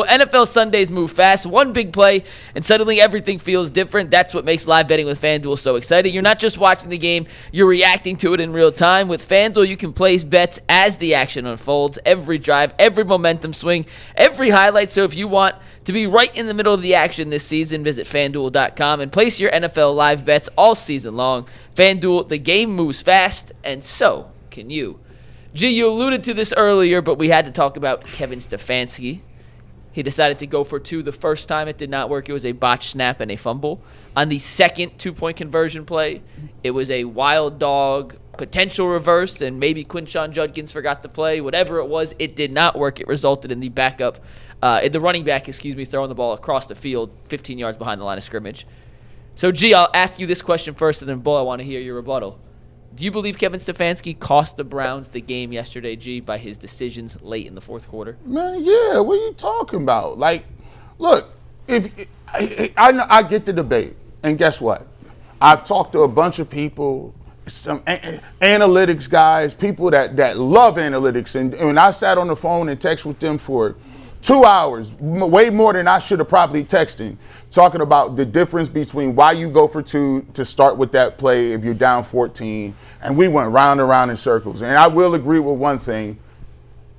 NFL Sundays move fast. One big play, and suddenly everything feels different. That's what makes live betting with FanDuel so exciting. You're not just watching the game, you're reacting to it in real time. With FanDuel, you can place bets as the action unfolds, every drive, every momentum swing, every highlight. So if you want to be right in the middle of the action this season, visit FanDuel.com and place your NFL live bets all season long. FanDuel, the game moves fast, and so can you. G, you alluded to this earlier, but we had to talk about Kevin Stefanski. He decided to go for two the first time. It did not work. It was a botched snap and a fumble. On the second two-point conversion play, it was a wild dog potential reverse, and maybe Quinshon Judkins forgot the play. Whatever it was, it did not work. It resulted in the running back, throwing the ball across the field 15 yards behind the line of scrimmage. So, G, I'll ask you this question first, and then, Bull, I want to hear your rebuttal. Do you believe Kevin Stefanski cost the Browns the game yesterday, G, by his decisions late in the fourth quarter? Man, yeah, what are you talking about? Like, look, I get the debate, and guess what? I've talked to a bunch of people, some analytics guys, people that love analytics, and when I sat on the phone and texted with them for 2 hours, way more than I should have probably texted, talking about the difference between why you go for two to start with that play if you're down 14. And we went round and round in circles. And I will agree with one thing.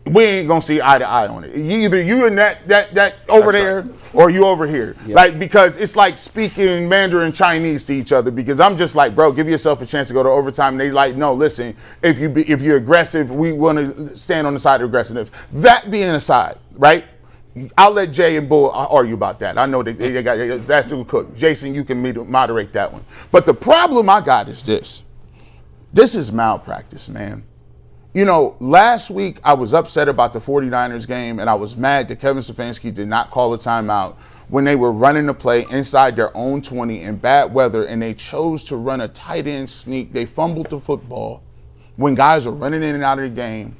We ain't going to see eye to eye on it. Either you and that over there or you over here. Yep. Like, because it's like speaking Mandarin Chinese to each other, because I'm just like, bro, give yourself a chance to go to overtime. And they like, no, listen, if you're aggressive, we want to stand on the side of aggressiveness. That being aside, right? I'll let Jay and Bull argue about that. I know they got that's too cook. Jason, you can moderate that one. But the problem I got is this. This is malpractice, man. You know, last week I was upset about the 49ers game, and I was mad that Kevin Stefanski did not call a timeout when they were running the play inside their own 20 in bad weather, and they chose to run a tight end sneak. They fumbled the football when guys are running in and out of the game.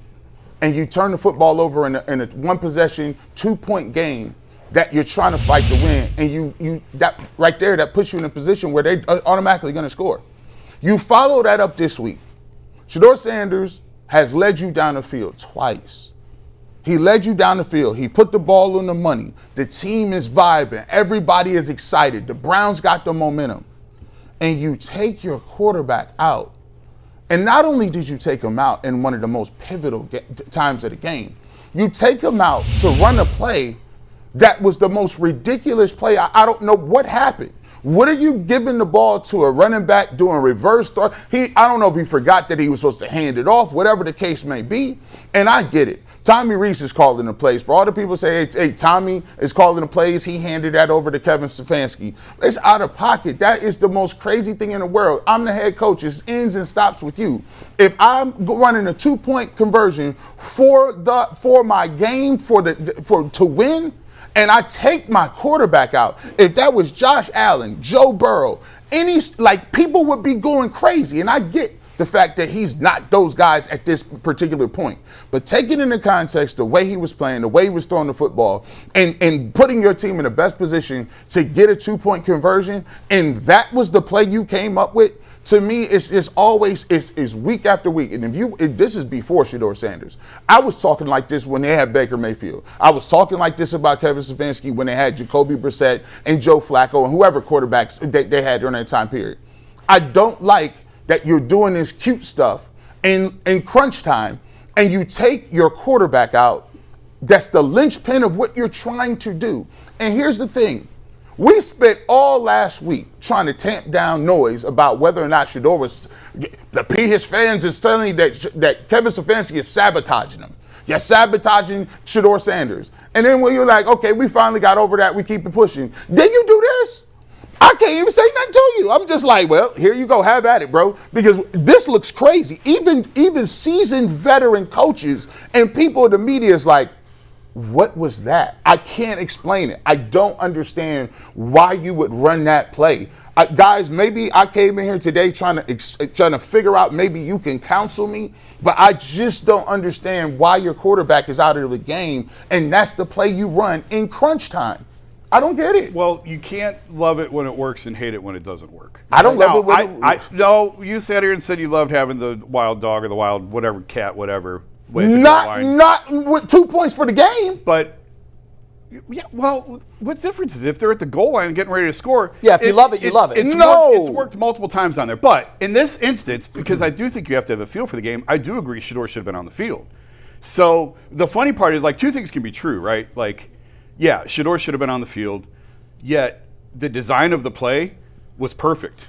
And you turn the football over in a one possession, 2-point game that you're trying to fight to win, and you that right there, that puts you in a position where they're automatically going to score. You follow that up this week. Shedeur Sanders has led you down the field twice. He led you down the field. He put the ball on the money. The team is vibing. Everybody is excited. The Browns got the momentum. And you take your quarterback out. And not only did you take him out in one of the most pivotal times of the game, you take him out to run a play that was the most ridiculous play. I don't know what happened. What are you giving the ball to a running back doing reverse throw? I don't know if he forgot that he was supposed to hand it off, whatever the case may be. And I get it. Tommy Rees is calling the plays. For all the people say, hey, Tommy is calling the plays, he handed that over to Kevin Stefanski. It's out of pocket. That is the most crazy thing in the world. I'm the head coach. It ends and stops with you. If I'm running a 2-point conversion for my game to win, and I take my quarterback out, if that was Josh Allen, Joe Burrow, people would be going crazy. And I get the fact that he's not those guys at this particular point. But taking into context the way he was playing, the way he was throwing the football, and putting your team in the best position to get a 2-point conversion, and that was the play you came up with, to me, it's always week after week. And this is before Shedeur Sanders. I was talking like this when they had Baker Mayfield. I was talking like this about Kevin Stefanski when they had Jacoby Brissett and Joe Flacco and whoever quarterbacks they had during that time period. I don't like that you're doing this cute stuff in crunch time, and you take your quarterback out. That's the linchpin of what you're trying to do. And here's the thing. We spent all last week trying to tamp down noise about whether or not Shedeur was his fans is telling you that Kevin Stefanski is sabotaging him. You're sabotaging Shedeur Sanders. And then when you're like, okay, we finally got over that, we keep it pushing. Then you do this? I can't even say nothing to you. I'm just like, well, here you go, have at it, bro. Because this looks crazy. Even seasoned veteran coaches and people in the media is like, what was that? I can't explain it. I don't understand why you would run that play. Guys, maybe I came in here today trying to figure out, maybe you can counsel me, but I just don't understand why your quarterback is out of the game, and that's the play you run in crunch time. I don't get it. Well, you can't love it when it works and hate it when it doesn't work. I don't love it when it works. No, you sat here and said you loved having the wild dog or the wild whatever cat, whatever. Not with 2 points for the game. But Yeah, well, what's the difference is if they're at the goal line and getting ready to score. Yeah, if you love it, you love it. It's worked multiple times on there. But in this instance, because I do think you have to have a feel for the game, I do agree Shedeur should have been on the field. So the funny part is, like, two things can be true, right? Like, yeah, Shedeur should have been on the field, yet the design of the play was perfect.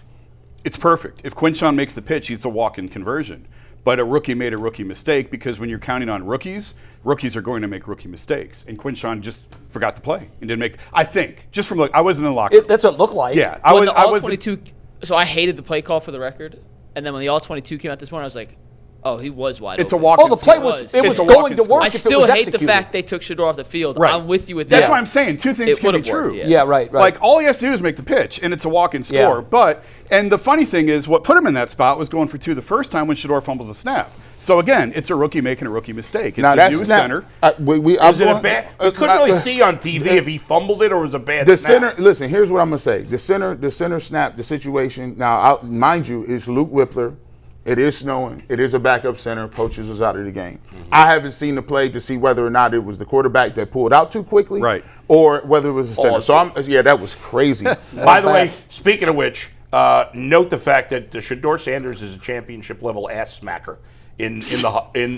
It's perfect. If Quinshon makes the pitch, he's a walk-in conversion. But a rookie made a rookie mistake because when you're counting on rookies are going to make rookie mistakes. And Quinshon just forgot to play and didn't make. I think just from I wasn't in the locker room. That's what it looked like. Yeah, I was 22. So I hated the play call for the record, and then when the all 22 came out this morning, I was like, oh, he was wide open. It's a walk-in. The play was going to work. I if still it was hate executed. the fact they took Shedeur off the field. Right. I'm with you with That's that. why I'm saying two things can be true. Worked, Yeah, right. Like all he has to do is make the pitch, and it's a walk-in score. Yeah. And the funny thing is, what put him in that spot was going for 2 the first time when Shedeur fumbles a snap. So again, it's a rookie making a rookie mistake. It's a new center. Was it a bad? You couldn't really see on TV if he fumbled it or was a bad snap. Center. Listen, here's what I'm gonna say. The center snap. The situation now, mind you, is Luke Whippler. It is snowing. It is a backup center. Coaches was out of the game. I haven't seen the play to see whether or not it was the quarterback that pulled out too quickly, right, or whether it was the center. So that was crazy. By the way, speaking of which, note the fact that Shedeur Sanders is a championship level ass smacker in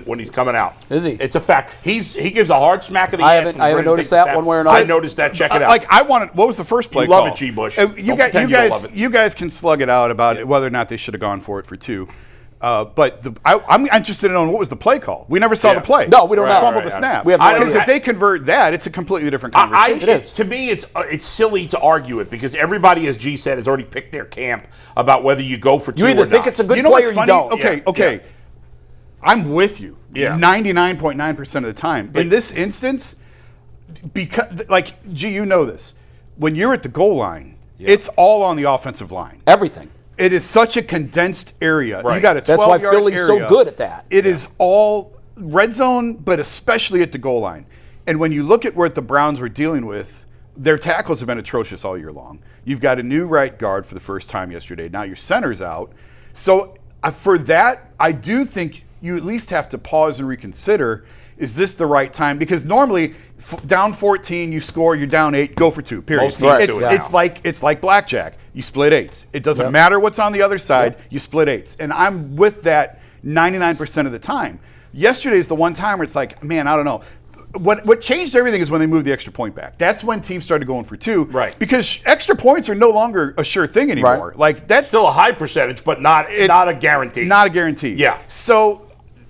when he's coming out. Is he? It's a fact. He gives a hard smack of the I ass. haven't noticed that one way or another. I noticed that. Check it out. Like I wanted. What was the first play? You love call? it, G. Bush. You guys can slug it out about whether or not they should have gone for it for 2. But I'm interested in knowing what was the play call. We never saw the play. No, we don't know. Fumbled the snap. We have no Because idea. if they convert that, it's a completely different conversation. It is. To me, it's silly to argue it because everybody, as G said, has already picked their camp about whether you go for 2 You either or think not. it's a good You know play what's or you funny? don't. Okay. I'm with you. Yeah. 99.9% of the time. In this instance, because G, you know this. When you're at the goal line, it's all on the offensive line. Everything. It is such a condensed area. Right. You got a 12-yard That's why Philly's so good at that. It is all red zone, but especially at the goal line. And when you look at what the Browns were dealing with, their tackles have been atrocious all year long. You've got a new right guard for the first time yesterday. Now your center's out. So for that, I do think you at least have to pause and reconsider, is this the right time? Because normally, down 14, you score, you're down 8, go for 2, period. Most teams do it It's like blackjack. You split 8s. It doesn't matter what's on the other side, you split 8s. And I'm with that 99% of the time. Yesterday's the one time where it's like, man, I don't know. What changed everything is when they moved the extra point back. That's when teams started going for 2. Right. Because extra points are no longer a sure thing anymore. Right. Like that's Still a high percentage, but not a guarantee. Not a guarantee. Yeah. So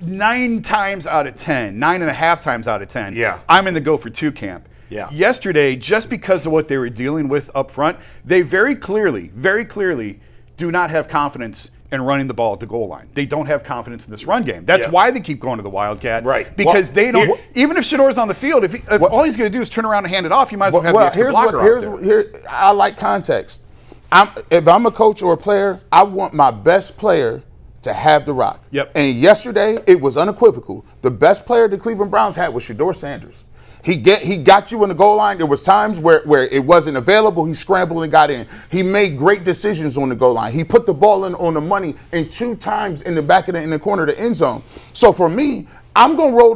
9 times out of 10, 9.5 times out of 10, I'm in the go for 2 camp. Yeah. Yesterday, just because of what they were dealing with up front, they very clearly do not have confidence in running the ball at the goal line. They don't have confidence in this run game. That's why they keep going to the Wildcat. Right. Because they don't. Even if Shedeur's on the field, if all he's going to do is turn around and hand it off, you might as well have the extra blocker out there. I like context. If I'm a coach or a player, I want my best player to have the rock. Yep. And yesterday, it was unequivocal. The best player the Cleveland Browns had was Shedeur Sanders. He got you in the goal line. There was times where it wasn't available. He scrambled and got in. He made great decisions on the goal line. He put the ball in on the money and 2 times in the back of in the corner of the end zone. So for me, I'm gonna roll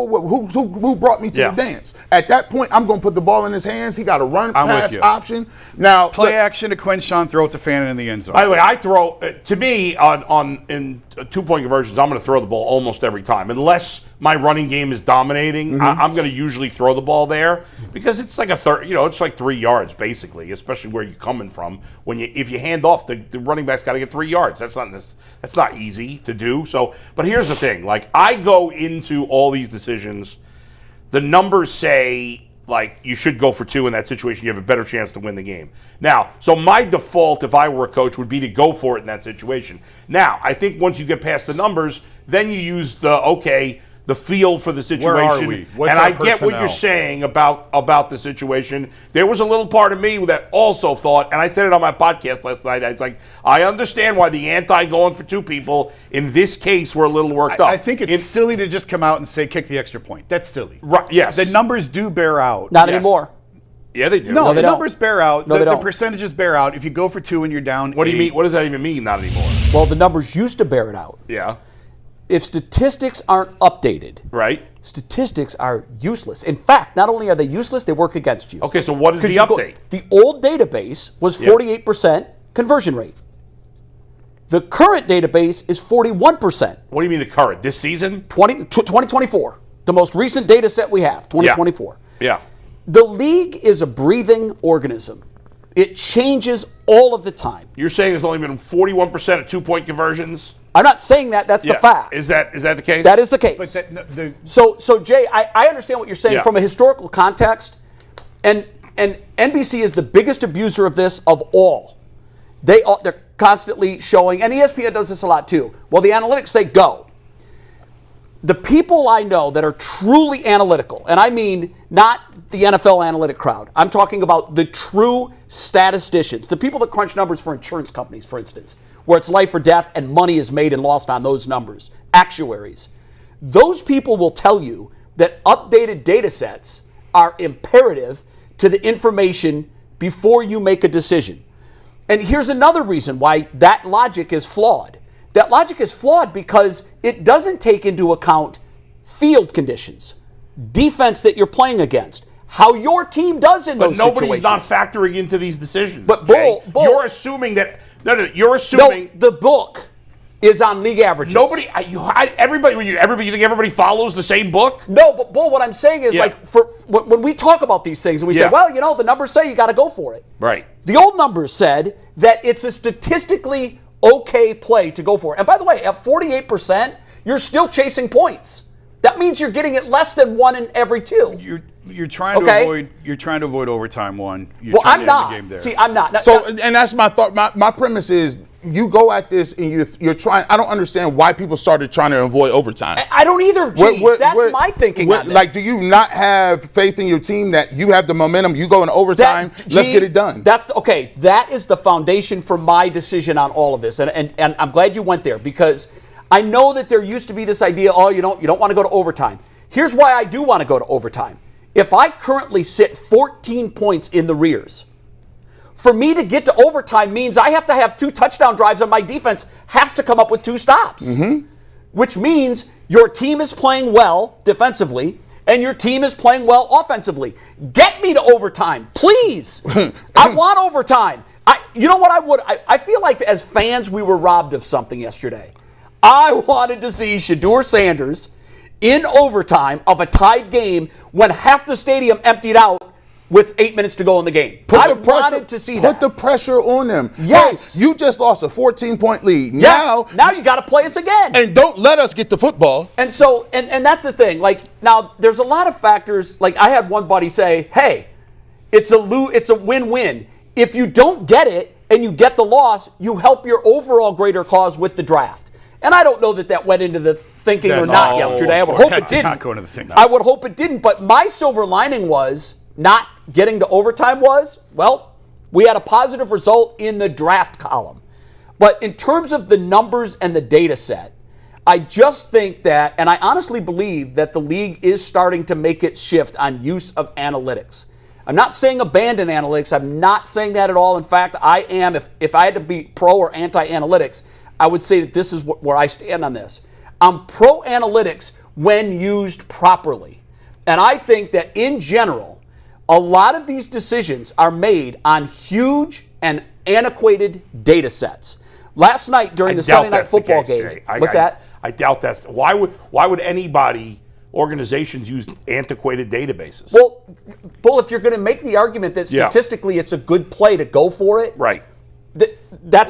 with who brought me to the dance. At that point, I'm gonna put the ball in his hands. He got a run pass option. Now play action to Quinshon, throw it to Fannin in the end zone. By the way, I throw to me in 2-point conversions. I'm going to throw the ball almost every time, unless my running game is dominating. I'm going to usually throw the ball there because it's like it's like 3 yards basically, especially where you're coming from. If you hand off, the running back's got to get 3 yards. That's not easy to do. So, but here's the thing: like I go into all these decisions, the numbers say like you should go for 2 in that situation. You have a better chance to win the game. Now, so my default, if I were a coach, would be to go for it in that situation. Now, I think once you get past the numbers, then you use the feel for the situation. Where are we? What's and our I get what you're personnel? saying about the situation. There was a little part of me that also thought, and I said it on my podcast last night, it's like, I understand why the anti-going for 2 people in this case were a little worked up. I think it's silly to just come out and say kick the extra point. That's silly. Right, yes. The numbers do bear out. Not anymore. Yeah, they do. No, they the don't. numbers bear out. No, they the don't. percentages bear out. If you go for 2 and you're down, What do you 8, mean? What does that even mean? Not anymore. Well, the numbers used to bear it out. Yeah. if statistics aren't updated, Right. statistics are useless. In fact, not only are they useless, they work against you. Okay, so what is the update? The old database was 48% conversion rate. The current database is 41%. What do you mean the current? This season? 2024. The most recent data set we have, 2024. Yeah. The league is a breathing organism. It changes all of the time. You're saying there's only been 41% of 2-point conversions? I'm not saying that. That's the fact. Is that the case? That is the case. So Jay, I understand what you're saying from a historical context, and NBC is the biggest abuser of this of all. They're constantly showing, and ESPN does this a lot too. Well, the analytics say go. The people I know that are truly analytical, and I mean not the NFL analytic crowd. I'm talking about the true statisticians, the people that crunch numbers for insurance companies, for instance, where it's life or death and money is made and lost on those numbers, actuaries. Those people will tell you that updated data sets are imperative to the information before you make a decision. And here's another reason why that logic is flawed. That logic is flawed because it doesn't take into account field conditions, defense that you're playing against, how your team does in those situations. But nobody's not factoring into these decisions. But Bull, you're assuming that you're assuming the book is on league averages. Everybody, you think everybody follows the same book? No, but Bull, what I'm saying is when we talk about these things and we say, well, the numbers say you got to go for it. Right. The old numbers said that it's a statistically okay play to go for it. And by the way, at 48%, you're still chasing points. That means you're getting it less than 1 in every 2. You're trying to avoid overtime one. I'm not. The game there. See, I'm not. And that's my thought. My premise is you go at this and you're trying. I don't understand why people started trying to avoid overtime. I don't either. That's my thinking. Like, do you not have faith in your team that you have the momentum? You go in overtime. Let's get it done. That is the foundation for my decision on all of this, and I'm glad you went there because I know that there used to be this idea. Oh, you don't want to go to overtime. Here's why I do want to go to overtime. If I currently sit 14 points in the rears, for me to get to overtime means I have to have 2 touchdown drives and my defense has to come up with 2 stops, which means your team is playing well defensively and your team is playing well offensively. Get me to overtime, please. I want overtime. You know what I feel like as fans we were robbed of something yesterday. I wanted to see Shedeur Sanders in overtime of a tied game when half the stadium emptied out with 8 minutes to go in the game. I wanted to see that. Put the pressure on them. Yes. Hey, you just lost a 14-point lead. Yes. Now you got to play us again. And don't let us get the football. And so, and that's the thing. Like, now there's a lot of factors. Like, I had one buddy say, hey, it's a win-win. If you don't get it and you get the loss, you help your overall greater cause with the draft. And I don't know that went into the thinking or not yesterday. I would hope it didn't. Not going to the thing. I would hope it didn't. But my silver lining was not getting to overtime we had a positive result in the draft column. But in terms of the numbers and the data set, I just think that, and I honestly believe that the league is starting to make its shift on use of analytics. I'm not saying abandon analytics. I'm not saying that at all. In fact, I am, if I had to be pro or anti-analytics, I would say that this is where I stand on this. I'm pro-analytics when used properly. And I think that in general, a lot of these decisions are made on huge and antiquated data sets. Last night during the Sunday Night Football game, I doubt that's. Why would anybody, organizations use antiquated databases? Well, if you're going to make the argument that statistically it's a good play to go for it, right.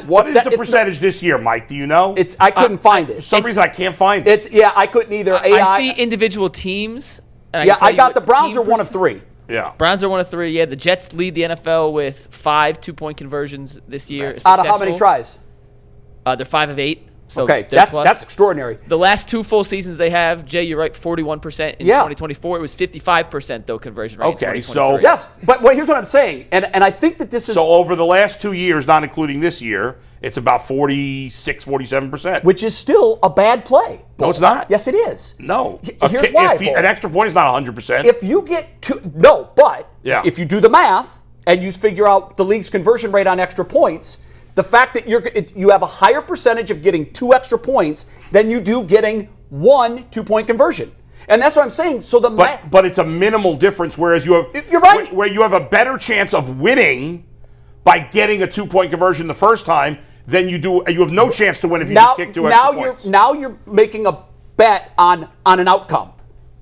What is the percentage this year, Mike? Do you know? I couldn't find it. For some reason, I can't find it. I couldn't either. I see individual teams. I got the Browns are 1 of 3. Yeah. Browns are 1 of 3. Yeah, the Jets lead the NFL with 5 2-point conversions this year. Out of how many tries? They're 5 of 8. So okay, that's extraordinary. The last 2 full seasons they have, Jay, you're right, 41% in 2024. It was 55% though conversion rate. Okay, so yes, but here's what I'm saying, and I think that this is so over the last 2 years, not including this year, it's about 46, 47%, which is still a bad play. No, it's not. Yes, it is. No, here's why. An extra point is not 100%. If you get if you do the math and you figure out the league's conversion rate on extra points, the fact that you have a higher percentage of getting 2 extra points than you do getting 1 2-point conversion. And that's what I'm saying. So but it's a minimal difference, whereas you have you're right. Where you have a better chance of winning by getting a 2-point conversion the first time than you do. You have no chance to win if you just kick 2 extra points. Now you're making a bet on an outcome.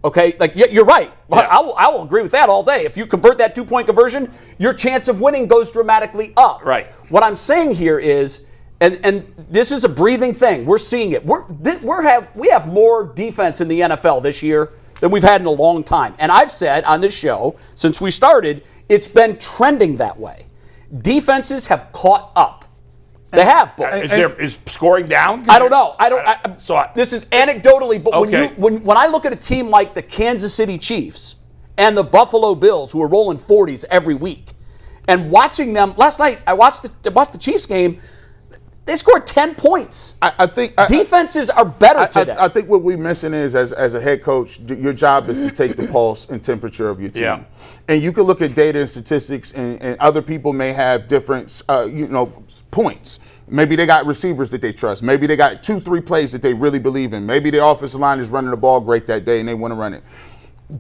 Okay, like you're right. Yeah. I will agree with that all day. If you convert that 2-point conversion, your chance of winning goes dramatically up. Right. What I'm saying here is, and this is a breathing thing. We're seeing it. We have more defense in the NFL this year than we've had in a long time. And I've said on this show since we started, it's been trending that way. Defenses have caught up. They have, but Is scoring down? I don't know. This is anecdotally, but Okay. when I look at a team like the Kansas City Chiefs and the Buffalo Bills, who are rolling 40s every week, and watching them last night, I watched the Chiefs game. They scored 10 points. I think defenses are better today. I think what we're missing is, as a head coach, your job is to take the pulse and temperature of your team. Yeah. And you can look at data and statistics, and other people may have different, points. Maybe they got receivers that they trust. Maybe they got 2-3 plays that they really believe in. Maybe the offensive line is running the ball great that day and they want to run it.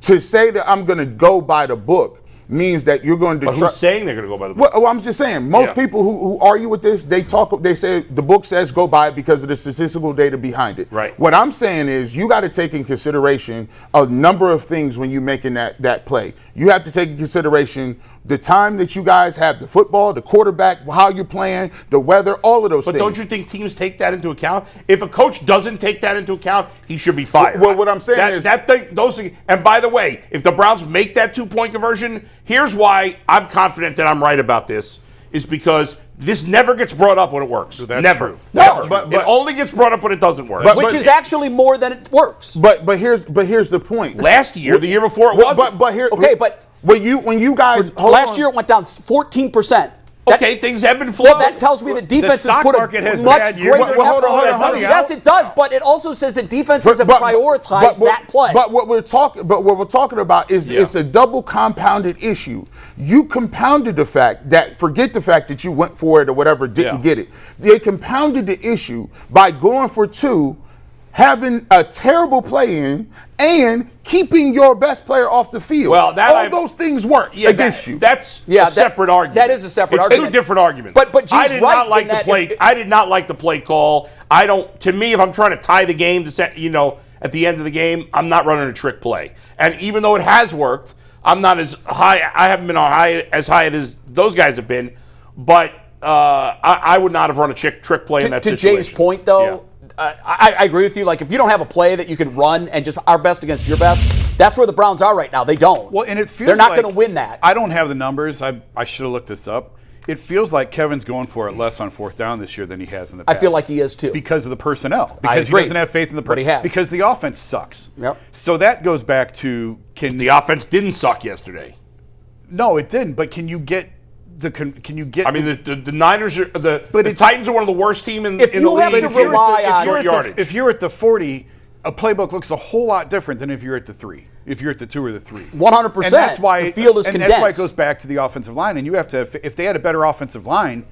To say that I'm going to go by the book means that you're going to But who's saying they're going to go by the book? Well, I'm just saying, most people who argue with this, they say the book says go by it because of the statistical data behind it. Right. What I'm saying is you got to take in consideration a number of things when you're making that play. You have to take in consideration the time that you guys have, the football, the quarterback, how you're playing, the weather, all of those things. But don't you think teams take that into account? If a coach doesn't take that into account, he should be fired. Well, what I'm saying is those things. And by the way, if the Browns make that 2-point conversion, here's why I'm confident that I'm right about this: is because this never gets brought up when it works. So that's never. True. Never. But it only gets brought up when it doesn't work. Which is actually more than it works. But here's the point. Last year, the year before, it wasn't. When you guys last year it went down 14%. Okay, things have been flowing. That tells me that defenses stock put market has a much bad years. greater Hold on. Yes, it does, but it also says that defenses have prioritized that play. But what we're talking about is it's a double compounded issue. You compounded the fact that, forget the fact that you went for it or whatever, didn't get it. They compounded the issue by going for 2, having a terrible play in, and keeping your best player off the field. Well, those things work against you. That's a separate argument. That is a separate It's argument. 2 different arguments. But I did not like the play. I did not like the play call. To me, if I'm trying to tie the game to set, at the end of the game, I'm not running a trick play. And even though it has worked, I'm not as high. I haven't been as high as those guys have been. But I would not have run a trick play in that situation. To Jay's point, though. I agree with you. Like, if you don't have a play that you can run and just our best against your best, that's where the Browns are right now. They don't. Well, and it feels they're not going to win that. I don't have the numbers. I should have looked this up. It feels like Kevin's going for it less on 4th down this year than he has in the past. I feel like he is too. Because of the personnel. Because I agree. He doesn't have faith in the personnel. But he has. Because the offense sucks. Yep. So that goes back to the offense didn't suck yesterday. No, it didn't. But can you get? I mean, the Niners are the Titans are one of the worst teams in the league. If you have to rely on short yardage. If you're at the 40, a playbook looks a whole lot different than if you're at the 3. If you're at the 2 or the 3, 100%. And that's why the field is condensed. That's why it goes back to the offensive line. And you have to, if they had a better offensive line,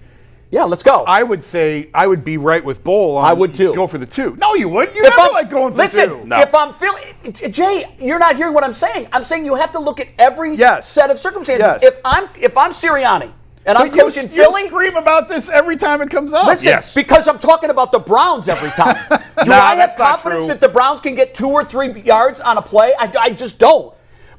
yeah, let's go. I would say I would be right with Bull. I would too. Go for the 2. No, you wouldn't. You never like going for 2. No. If I'm feeling, Jay, you're not hearing what I'm saying. I'm saying you have to look at every set of circumstances. Yes. If I'm Sirianni. And I'm but coaching Philly. You scream about this every time it comes up. Listen, because I'm talking about the Browns every time. Do I have confidence that the Browns can get 2 or 3 yards on a play? I just don't.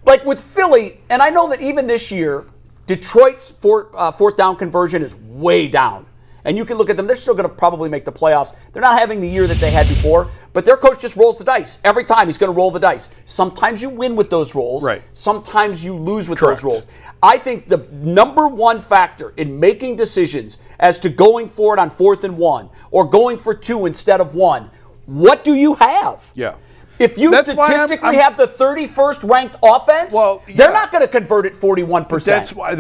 Like with Philly, and I know that even this year, Detroit's 4th down conversion is way down. And you can look at them, they're still going to probably make the playoffs. They're not having the year that they had before, but their coach just rolls the dice. Every time he's going to roll the dice. Sometimes you win with those rolls. Right. Sometimes you lose with those rolls. I think the number one factor in making decisions as to going for it on 4th and 1 or going for 2 instead of 1, what do you have? Yeah. If you statistically have the 31st ranked offense, they're not going to convert it 41%.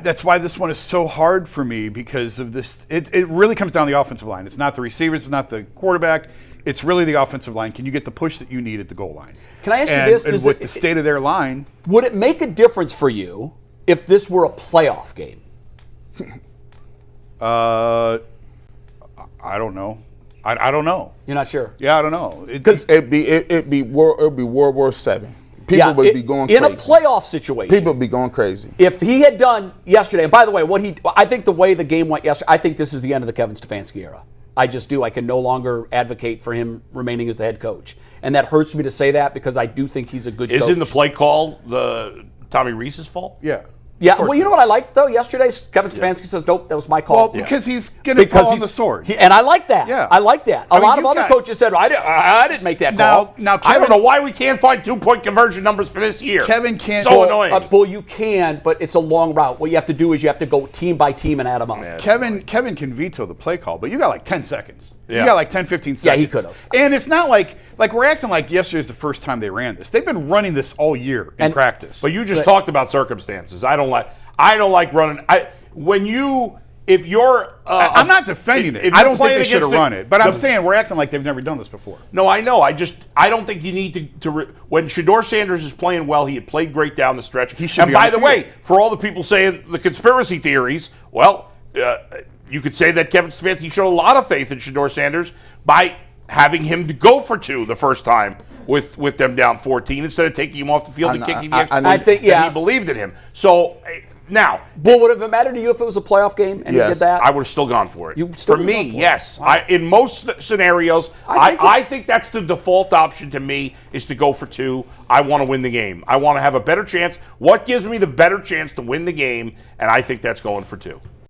That's why this one is so hard for me, because of this. It really comes down to the offensive line. It's not the receivers. It's not the quarterback. It's really the offensive line. Can you get the push that you need at the goal line? Can I ask you this? And with the state of their line. Would it make a difference for you if this were a playoff game? I don't know. I don't know. You're not sure? Yeah, I don't know. Because It'd be World War VII. People would be going in crazy. a playoff situation. People would be going crazy. If he had done yesterday, and by the way, I think the way the game went yesterday, I think this is the end of the Kevin Stefanski era. I just do. I can no longer advocate for him remaining as the head coach. And that hurts me to say that because I do think he's a good coach. Isn't the play call the Tommy Rees's fault? Yeah. Yeah, well, you know what I liked, though, yesterday? Kevin Stefanski says, nope, that was my call. Well, because he's going to fall on the sword. And I like that. Yeah. I like that. A lot of other coaches said, I didn't make that call. Now I don't know why we can't find 2-point conversion numbers for this year. Kevin can't. So annoying. Well, you can, but it's a long route. What you have to do is you have to go team by team and add them up. Yeah. Kevin can veto the play call, but you got like 10 seconds. Yeah. You got like 10, 15 seconds. Yeah, he could have. And it's not like we're acting like yesterday's the first time they ran this. They've been running this all year in practice. But you just talked about circumstances. I don't like running. If you're, I'm not defending it. if I you're don't think playing they should have against run it. But I'm saying we're acting like they've never done this before. No, I know. I don't think you need to when Shedeur Sanders is playing well, he had played great down the stretch. He should and be by on the the way, field. for all the people saying the conspiracy theories, well, you could say that Kevin Stefanski showed a lot of faith in Shedeur Sanders by having him to go for 2 the first time with them down 14 instead of taking him off the field and kicking the extra. I think, he believed in him. So now, But would it have mattered to you if it was a playoff game and he did that? I would have still gone for it. You still for would have me, gone for it. yes. Wow. In most scenarios, I think that's the default option to me is to go for 2. I want to win the game. I want to have a better chance. What gives me the better chance to win the game? And I think that's going for 2.